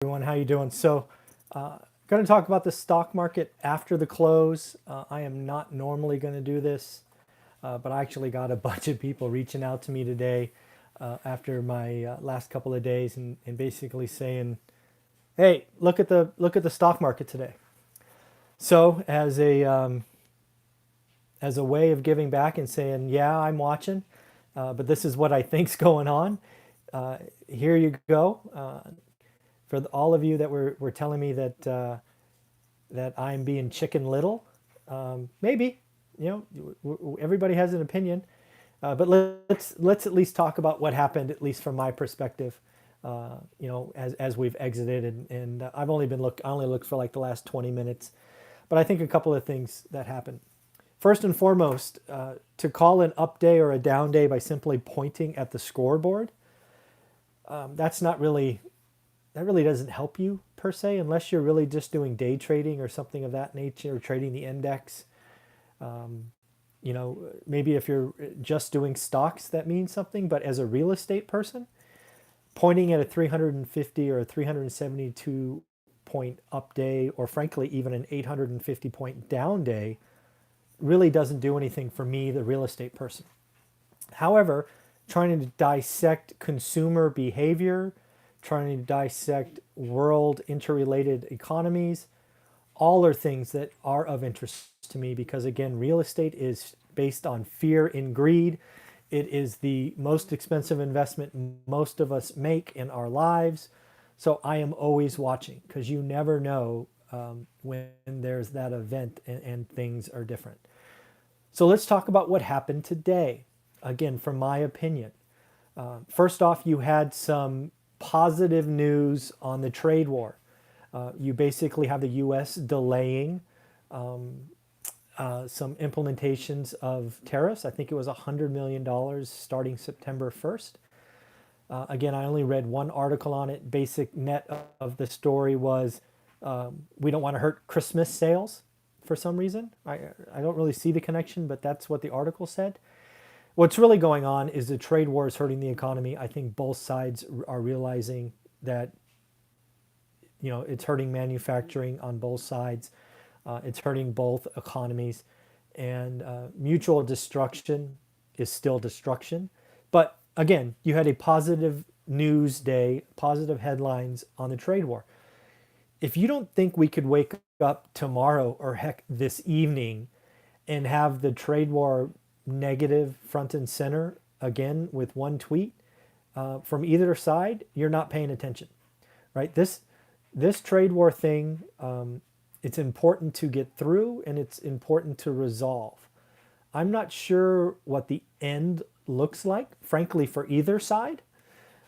Everyone, how you doing? Going to talk about the stock market after the close. I am not normally going to do this, but I actually got a bunch of people reaching out to me today after my last couple of days and basically saying, "Hey, look at the stock market today." So as a way of giving back and saying, "Yeah, I'm watching, but this is what I think's going on." Here you go. For all of you that were telling me that I'm being Chicken Little. Maybe, everybody has an opinion, but let's at least talk about what happened, at least from my perspective. As we've exited, and I only looked for like the last 20 minutes, but I think a couple of things that happened. First and foremost, to call an up day or a down day by simply pointing at the scoreboard, that's not really that really doesn't help you per se, unless you're really just doing day trading or something of that nature, or trading the index. Maybe if you're just doing stocks, that means something. But as a real estate person, pointing at a 350 or a 372 point up day, or frankly, even an 850 point down day, really doesn't do anything for me, the real estate person. However, trying to dissect consumer behavior, trying to dissect world interrelated economies, all are things that are of interest to me because, again, real estate is based on fear and greed. It is the most expensive investment most of us make in our lives. So I am always watching because you never know when there's that event and things are different. So let's talk about what happened today. Again, from my opinion, first off, you had some positive news on the trade war. You basically have the U.S. delaying some implementations of tariffs. I think it was $100 million starting September 1st. Again, I only read one article on it. Basic net of the story was we don't want to hurt Christmas sales for some reason. I don't really see the connection, but that's what the article said. What's really going on is the trade war is hurting the economy. I think both sides are realizing that it's hurting manufacturing on both sides. It's hurting both economies, and mutual destruction is still destruction. But again, you had a positive news day, positive headlines on the trade war. If you don't think we could wake up tomorrow, or heck, this evening, and have the trade war negative front and center again with one tweet from either side, you're not paying attention, right? This trade war thing, it's important to get through and it's important to resolve. I'm not sure what the end looks like, frankly, for either side.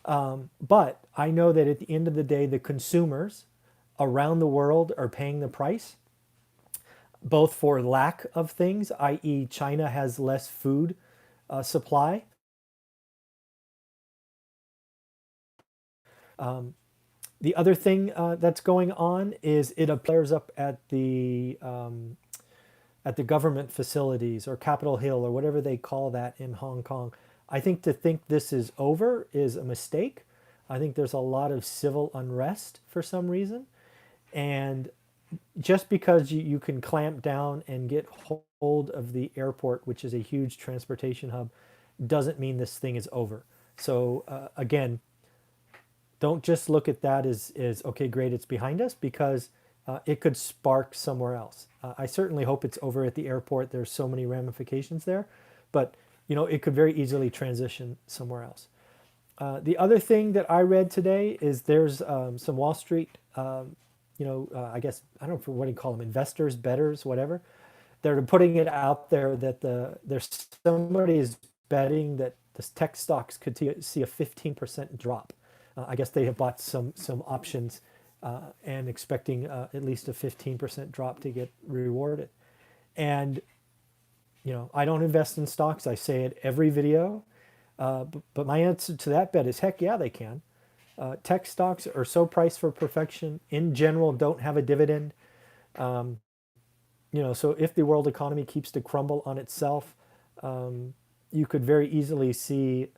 But I know that at the end of the day, the consumers around the world are paying the price, both for lack of things, i.e., China has less food supply. The other thing that's going on is it appears up at the government facilities or Capitol Hill or whatever they call that in Hong Kong. I think to think this is over is a mistake. I think there's a lot of civil unrest for some reason. And just because you can clamp down and get hold of the airport, which is a huge transportation hub, doesn't mean this thing is over. So again, don't just look at that as okay, great, it's behind us, because it could spark somewhere else. I certainly hope it's over at the airport. There's so many ramifications there, but it could very easily transition somewhere else. The other thing that I read today is there's some Wall Street, I guess, I don't know what do you call them, investors, bettors, whatever. They're putting it out there that there's somebody is betting that the tech stocks could see a 15% drop. I guess they have bought some options and expecting at least a 15% drop to get rewarded. And I don't invest in stocks. I say it every video. But my answer to that bet is heck yeah, they can. Tech stocks are so priced for perfection. In general, don't have a dividend. So if the world economy keeps to crumble on itself, you could very easily see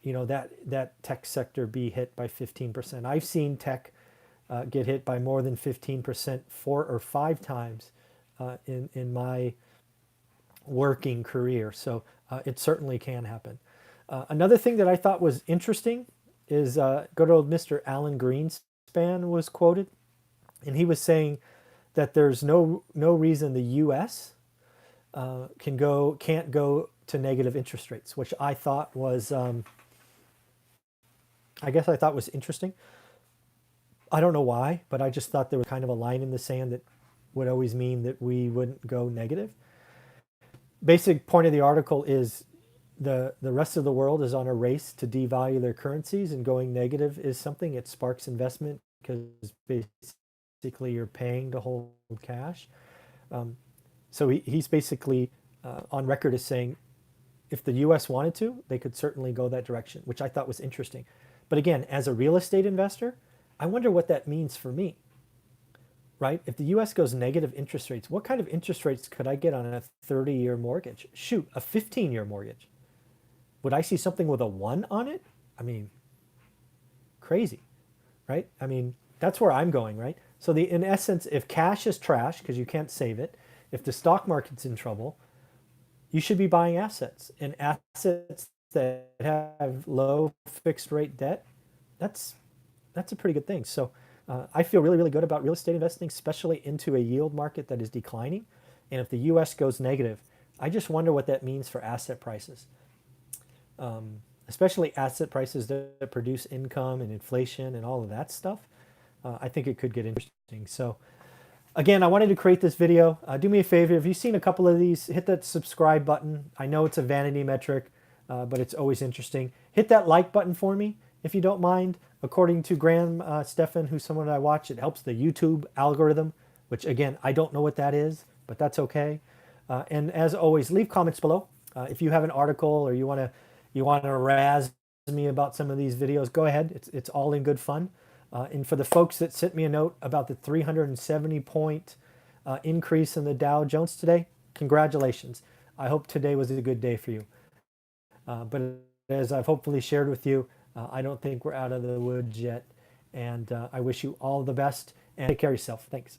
that tech sector be hit by 15%. I've seen tech get hit by more than 15% 4 or 5 times in my working career. So it certainly can happen. Another thing that I thought was interesting is good old Mr. Alan Greenspan was quoted, and he was saying that there's no reason the U.S. Can't go to negative interest rates, which I thought was I guess I thought was interesting. I don't know why, but I just thought there was kind of a line in the sand that would always mean that we wouldn't go negative. Basic point of the article is the rest of the world is on a race to devalue their currencies, and going negative is something. It sparks investment because basically you're paying to hold cash. So he's basically on record as saying if the US wanted to, they could certainly go that direction, which I thought was interesting. But again, as a real estate investor, I wonder what that means for me, right? If the US goes negative interest rates, what kind of interest rates could I get on a 30-year mortgage? Shoot, a 15-year mortgage. Would I see something with a 1 on it? I mean, crazy, right? I mean, that's where I'm going, right? So in essence, if cash is trash because you can't save it, if the stock market's in trouble, you should be buying assets. And assets that have low fixed rate debt, that's a pretty good thing. So I feel really, really good about real estate investing, especially into a yield market that is declining. And if the US goes negative, I just wonder what that means for asset prices, especially asset prices that produce income and inflation and all of that stuff. I think it could get interesting. So again, I wanted to create this video. Do me a favor, if you've seen a couple of these, hit that subscribe button. I know it's a vanity metric, but it's always interesting. Hit that like button for me, if you don't mind. According to Graham Stephan, who's someone I watch, it helps the YouTube algorithm, which again, I don't know what that is, but that's okay. And as always, leave comments below. If you have an article or you want to razz me about some of these videos, go ahead. It's all in good fun. And for the folks that sent me a note about the 370 point increase in the Dow Jones today, congratulations. I hope today was a good day for you. But as I've hopefully shared with you, I don't think we're out of the woods yet. And I wish you all the best and take care of yourself. Thanks.